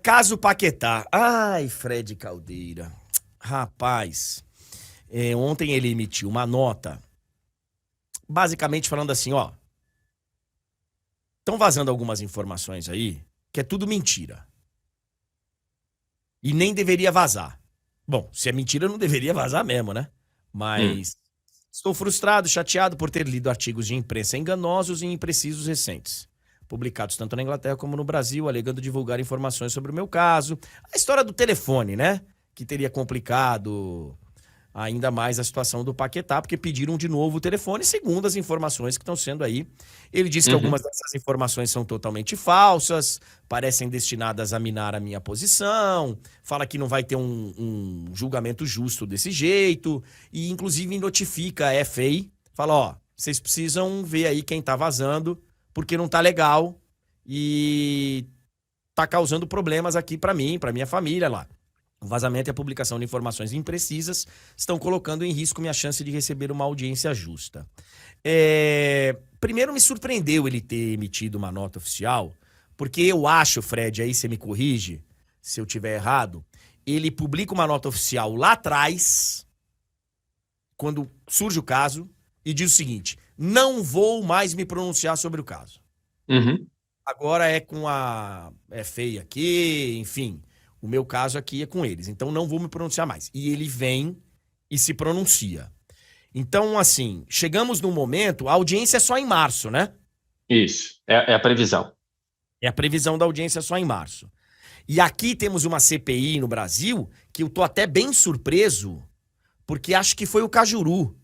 Caso Paquetá. Ai, Fred Caldeira. Rapaz, ontem ele emitiu uma nota, basicamente falando assim, ó. Estão vazando algumas informações aí, que é tudo mentira. E nem deveria vazar. Bom, se é mentira, não deveria vazar mesmo, né? Hum. Mas estou frustrado, chateado por ter lido artigos de imprensa enganosos e imprecisos recentes, publicados tanto na Inglaterra como no Brasil, alegando divulgar informações sobre o meu caso. A história do telefone, né? Que teria complicado ainda mais a situação do Paquetá, porque pediram de novo o telefone, segundo as informações que estão sendo aí. Ele disse que algumas Uhum. dessas informações são totalmente falsas, parecem destinadas a minar a minha posição, fala que não vai ter um julgamento justo desse jeito, e inclusive notifica a FA, fala, ó, vocês precisam ver aí quem tá vazando, porque não tá legal e tá causando problemas aqui pra mim, pra minha família lá. O vazamento e a publicação de informações imprecisas estão colocando em risco minha chance de receber uma audiência justa. Primeiro, me surpreendeu ele ter emitido uma nota oficial, porque eu acho, Fred, aí você me corrige se eu tiver errado, ele publica uma nota oficial lá atrás, quando surge o caso, e diz o seguinte: não vou mais me pronunciar sobre o caso. Uhum. Agora é com a FA aqui, enfim. O meu caso aqui é com eles, então não vou me pronunciar mais. E ele vem e se pronuncia. Então, assim, chegamos num momento, a audiência é só em março, né? Isso. É a previsão. É a previsão da audiência só em março. E aqui temos uma CPI no Brasil que eu tô até bem surpreso, porque acho que foi o Cajuru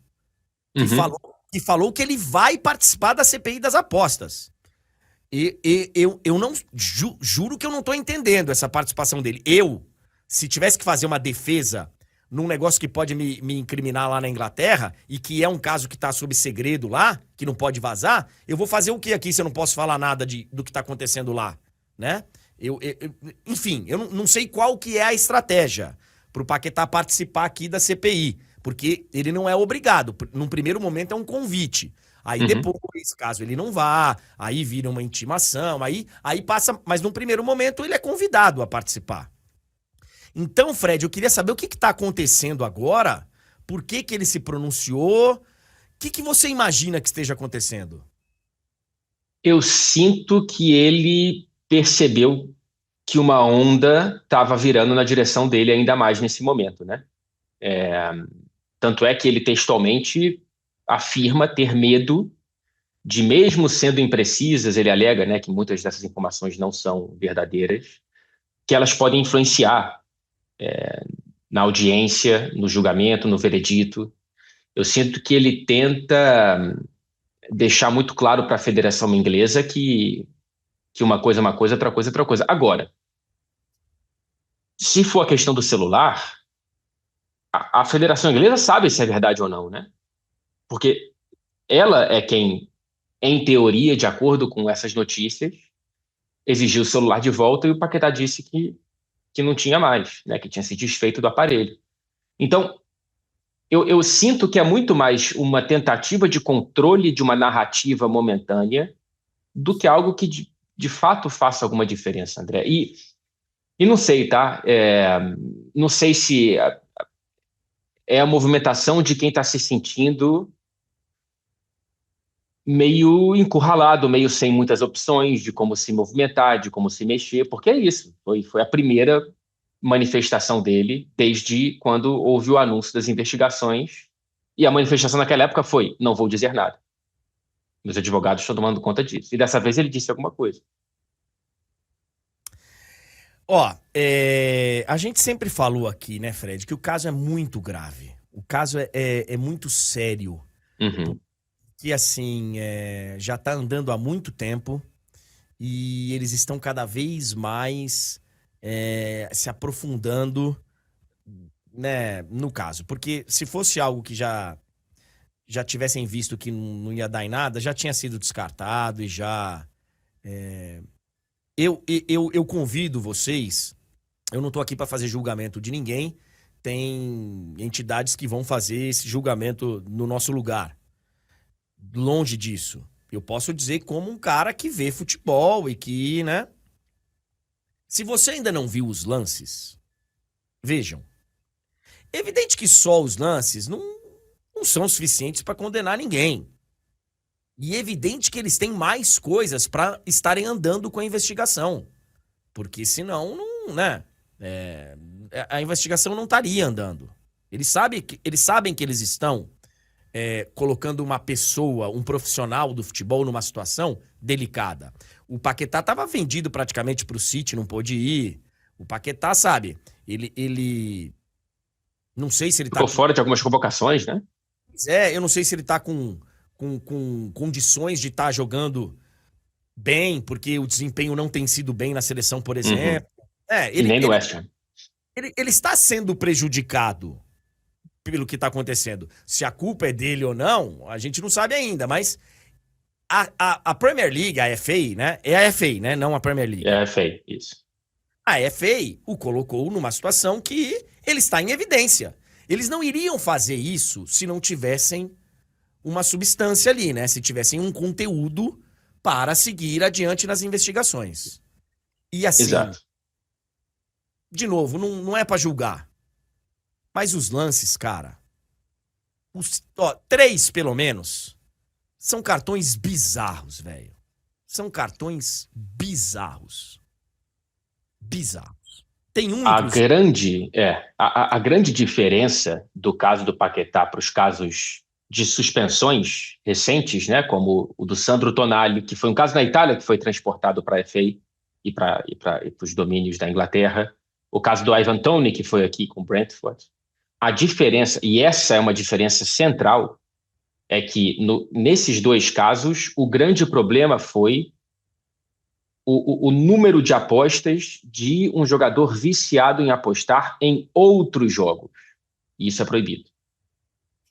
que Uhum. falou que, falou que ele vai participar da CPI das apostas. Eu não juro que eu não tô entendendo essa participação dele. Se tivesse que fazer uma defesa num negócio que pode me incriminar lá na Inglaterra, e que é um caso que tá sob segredo lá, que não pode vazar, eu vou fazer o que aqui se eu não posso falar nada do que tá acontecendo lá, né? Enfim, eu não sei qual que é a estratégia pro Paquetá participar aqui da CPI, porque ele não é obrigado. Num primeiro momento é um convite. Aí Uhum. depois, caso ele não vá, aí vira uma intimação, aí passa, mas num primeiro momento ele é convidado a participar. Então, Fred, eu queria saber o que está acontecendo agora, por que que ele se pronunciou, o que você imagina que esteja acontecendo? Eu sinto que ele percebeu que uma onda estava virando na direção dele ainda mais nesse momento, né? Tanto é que ele textualmente afirma ter medo de, mesmo sendo imprecisas, ele alega, né, que muitas dessas informações não são verdadeiras, que elas podem influenciar na audiência, no julgamento, no veredito. Eu sinto que ele tenta deixar muito claro para a Federação Inglesa que uma coisa é uma coisa, outra coisa é outra coisa. Agora, se for a questão do celular, a Federação Inglesa sabe se é verdade ou não, né? Porque ela é quem, em teoria, de acordo com essas notícias, exigiu o celular de volta e o Paquetá disse que não tinha mais, né? Que tinha se desfeito do aparelho. Então, eu sinto que é muito mais uma tentativa de controle de uma narrativa momentânea do que algo que de fato faça alguma diferença, André. E não sei, tá? Não sei se é a movimentação de quem está se sentindo meio encurralado, meio sem muitas opções de como se movimentar, de como se mexer, porque é isso. Foi a primeira manifestação dele desde quando houve o anúncio das investigações. E a manifestação naquela época foi: não vou dizer nada. Meus advogados estão tomando conta disso. E dessa vez ele disse alguma coisa. Ó, a gente sempre falou aqui, né, Fred, que o caso é muito grave. O caso é muito sério. Uhum. Porque, assim, já tá andando há muito tempo e eles estão cada vez mais se aprofundando, né, no caso. Porque se fosse algo que já tivessem visto que não ia dar em nada, já tinha sido descartado e já. Eu convido vocês. Eu não tô aqui para fazer julgamento de ninguém. Tem entidades que vão fazer esse julgamento no nosso lugar. Longe disso. Eu posso dizer como um cara que vê futebol e que, né, Se você ainda não viu os lances, vejam. Evidente que só os lances não são suficientes para condenar ninguém. E evidente que eles têm mais coisas para estarem andando com a investigação. Porque senão, não, né? A investigação não estaria andando. Eles sabem que eles estão colocando uma pessoa, um profissional do futebol numa situação delicada. O Paquetá estava vendido praticamente para o City, não pôde ir. O Paquetá, sabe, ele não sei se ele tá... Ficou fora de algumas convocações, né? Eu não sei se ele tá com condições de estar jogando bem, porque o desempenho não tem sido bem na seleção, por exemplo. E nem no West Ham. Ele está sendo prejudicado pelo que está acontecendo. Se a culpa é dele ou não, a gente não sabe ainda, mas a Premier League, a FA, né? É a FA, né? Não a Premier League. É a FA, isso. A FA o colocou numa situação que ele está em evidência. Eles não iriam fazer isso se não tivessem uma substância ali, né? Se tivessem um conteúdo para seguir adiante nas investigações. E assim, Exato. De novo, não é para julgar. Mas os lances, cara, 3 pelo menos, são cartões bizarros, velho. São cartões bizarros. Bizarros. Tem um, a grande diferença do caso do Paquetá para os casos de suspensões recentes, né, como o do Sandro Tonali, que foi um caso na Itália que foi transportado para a FA e para os domínios da Inglaterra, o caso do Ivan Toney, que foi aqui com o Brentford. A diferença, e essa é uma diferença central, é que nesses dois casos o grande problema foi o número de apostas de um jogador viciado em apostar em outros jogos. E isso é proibido.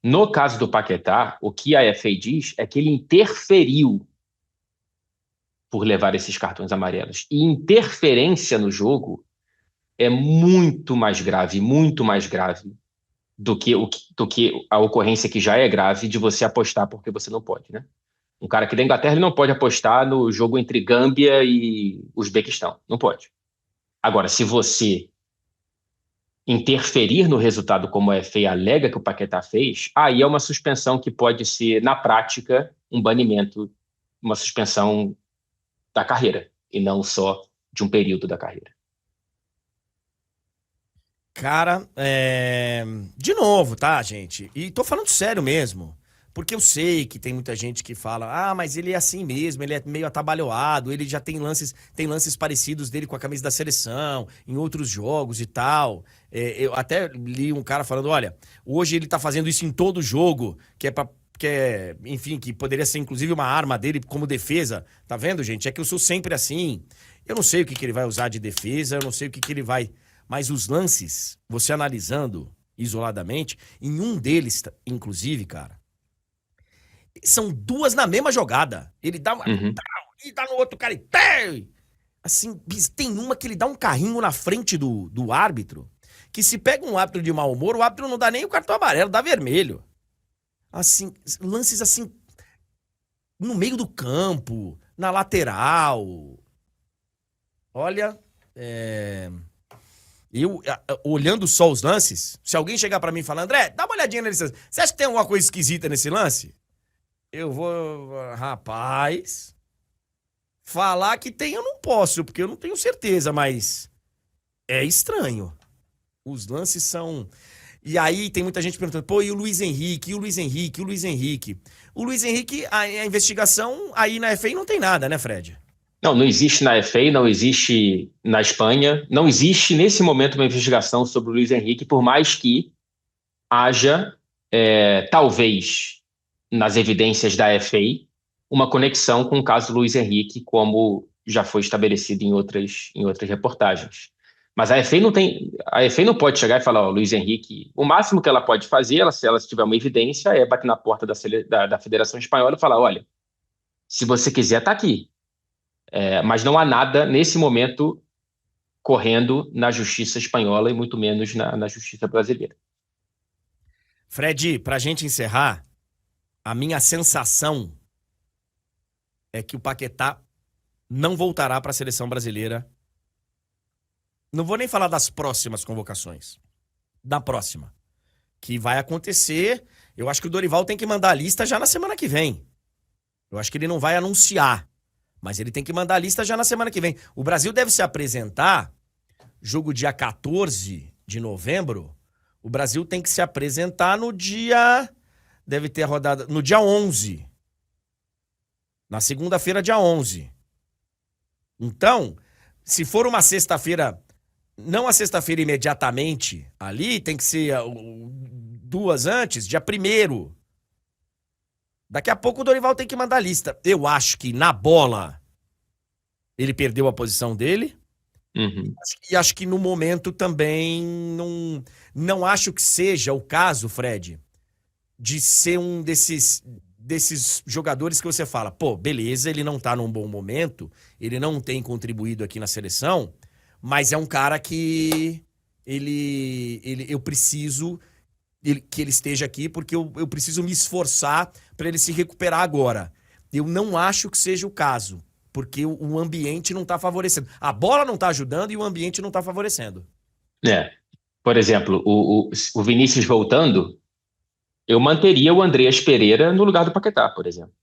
No caso do Paquetá, o que a FA diz é que ele interferiu por levar esses cartões amarelos. E interferência no jogo é muito mais grave do que a ocorrência que já é grave de você apostar porque você não pode, né? Um cara aqui da Inglaterra ele não pode apostar no jogo entre Gâmbia e Uzbequistão. Não pode. Agora, se você interferir no resultado como a FA alega que o Paquetá fez, aí é uma suspensão que pode ser, na prática, um banimento, uma suspensão da carreira, e não só de um período da carreira. Cara, de novo, tá, gente? E tô falando sério mesmo. Porque eu sei que tem muita gente que fala, mas ele é assim mesmo, ele é meio atabalhoado, ele já tem lances parecidos dele com a camisa da seleção, em outros jogos e tal. Eu até li um cara falando, olha, hoje ele tá fazendo isso em todo jogo, enfim, que poderia ser inclusive uma arma dele como defesa. Tá vendo, gente? É que eu sou sempre assim. Eu não sei o que ele vai usar de defesa, eu não sei o que ele vai... Mas os lances, você analisando isoladamente, em um deles, inclusive, cara, são 2 na mesma jogada. Ele dá uma... E dá no outro cara e... Assim, tem uma que ele dá um carrinho na frente do árbitro, que se pega um árbitro de mau humor, o árbitro não dá nem o cartão amarelo, dá vermelho. Assim, lances assim, no meio do campo, na lateral. Olha, eu, olhando só os lances, se alguém chegar pra mim e falar, André, dá uma olhadinha nesse lance. Você acha que tem alguma coisa esquisita nesse lance? Eu vou, rapaz, falar que tem eu não posso, porque eu não tenho certeza, mas é estranho. Os lances são... E aí tem muita gente perguntando, pô, e o Luiz Henrique, e o Luiz Henrique, e o Luiz Henrique? O Luiz Henrique, a investigação aí na FA não tem nada, né, Fred? Não existe na FA, não existe na Espanha, não existe nesse momento uma investigação sobre o Luiz Henrique, por mais que haja, talvez, nas evidências da FA, uma conexão com o caso do Luiz Henrique, como já foi estabelecido em outras reportagens. Mas a FA não pode chegar e falar, Luiz Henrique, o máximo que ela pode fazer, se ela tiver uma evidência, é bater na porta da Federação Espanhola e falar, olha, se você quiser, tá aqui. Mas não há nada, nesse momento, correndo na justiça espanhola e muito menos na justiça brasileira. Fred, pra gente encerrar, a minha sensação é que o Paquetá não voltará para a seleção brasileira Não vou nem falar das próximas convocações. Da próxima. Que vai acontecer. Eu acho que o Dorival tem que mandar a lista já na semana que vem. Eu acho que ele não vai anunciar. Mas ele tem que mandar a lista já na semana que vem. O Brasil deve se apresentar, jogo dia 14 de novembro. O Brasil tem que se apresentar no dia... Deve ter a rodada... No dia 11. Na segunda-feira, dia 11. Então, se for uma sexta-feira... Não a sexta-feira imediatamente ali, tem que ser 2 antes, dia 1º. Daqui a pouco o Dorival tem que mandar a lista. Eu acho que na bola ele perdeu a posição dele. Uhum. E acho que no momento também não acho que seja o caso, Fred, de ser um desses jogadores que você fala, pô, beleza, ele não tá num bom momento, ele não tem contribuído aqui na seleção, mas é um cara que eu preciso que ele esteja aqui porque eu preciso me esforçar para ele se recuperar agora. Eu não acho que seja o caso, porque o ambiente não tá favorecendo. A bola não tá ajudando e o ambiente não tá favorecendo. Por exemplo, o Vinícius voltando, eu manteria o Andreas Pereira no lugar do Paquetá, por exemplo.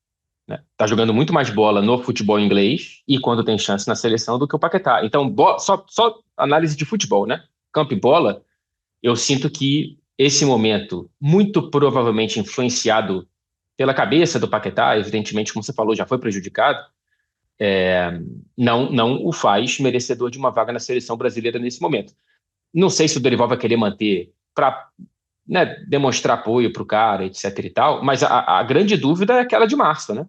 Né? Tá jogando muito mais bola no futebol inglês e quando tem chance na seleção do que o Paquetá. Então, só análise de futebol, né? Campo e bola, eu sinto que esse momento, muito provavelmente influenciado pela cabeça do Paquetá, evidentemente, como você falou, já foi prejudicado, não o faz merecedor de uma vaga na seleção brasileira nesse momento. Não sei se o Dorival vai querer manter para, né, demonstrar apoio para o cara, etc e tal, mas a grande dúvida é aquela de março, né?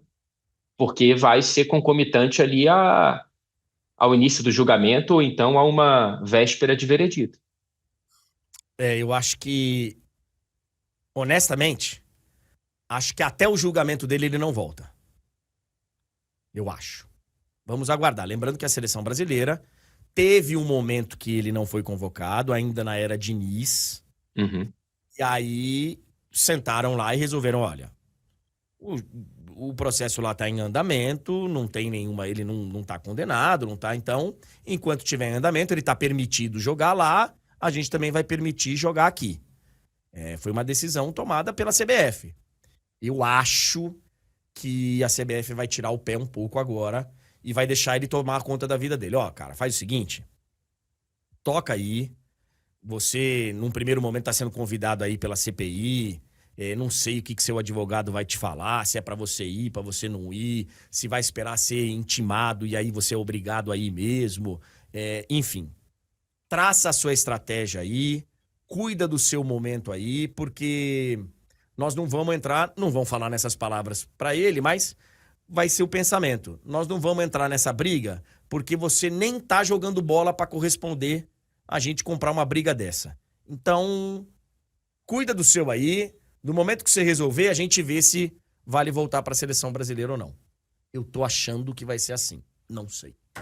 Porque vai ser concomitante ali ao início do julgamento ou então a uma véspera de veredito. Eu acho que, honestamente, acho que até o julgamento dele ele não volta. Eu acho. Vamos aguardar. Lembrando que a seleção brasileira teve um momento que ele não foi convocado, ainda na era Diniz. Uhum. E aí sentaram lá e resolveram, olha, o processo lá está em andamento, não tem nenhuma, ele não está condenado, não está. Então, enquanto tiver em andamento, ele está permitido jogar lá, a gente também vai permitir jogar aqui. Foi uma decisão tomada pela CBF. Eu acho que a CBF vai tirar o pé um pouco agora e vai deixar ele tomar conta da vida dele. Ó, cara, faz o seguinte, toca aí, você, num primeiro momento, está sendo convidado aí pela CPI, não sei o que seu advogado vai te falar, se é para você ir, para você não ir, se vai esperar ser intimado e aí você é obrigado a ir mesmo. Enfim, traça a sua estratégia aí, cuida do seu momento aí, porque nós não vamos entrar, não vamos falar nessas palavras para ele, mas vai ser o pensamento. Nós não vamos entrar nessa briga porque você nem tá jogando bola para corresponder a gente comprar uma briga dessa. Então, cuida do seu aí. No momento que você resolver, a gente vê se vale voltar para a seleção brasileira ou não. Eu tô achando que vai ser assim. Não sei.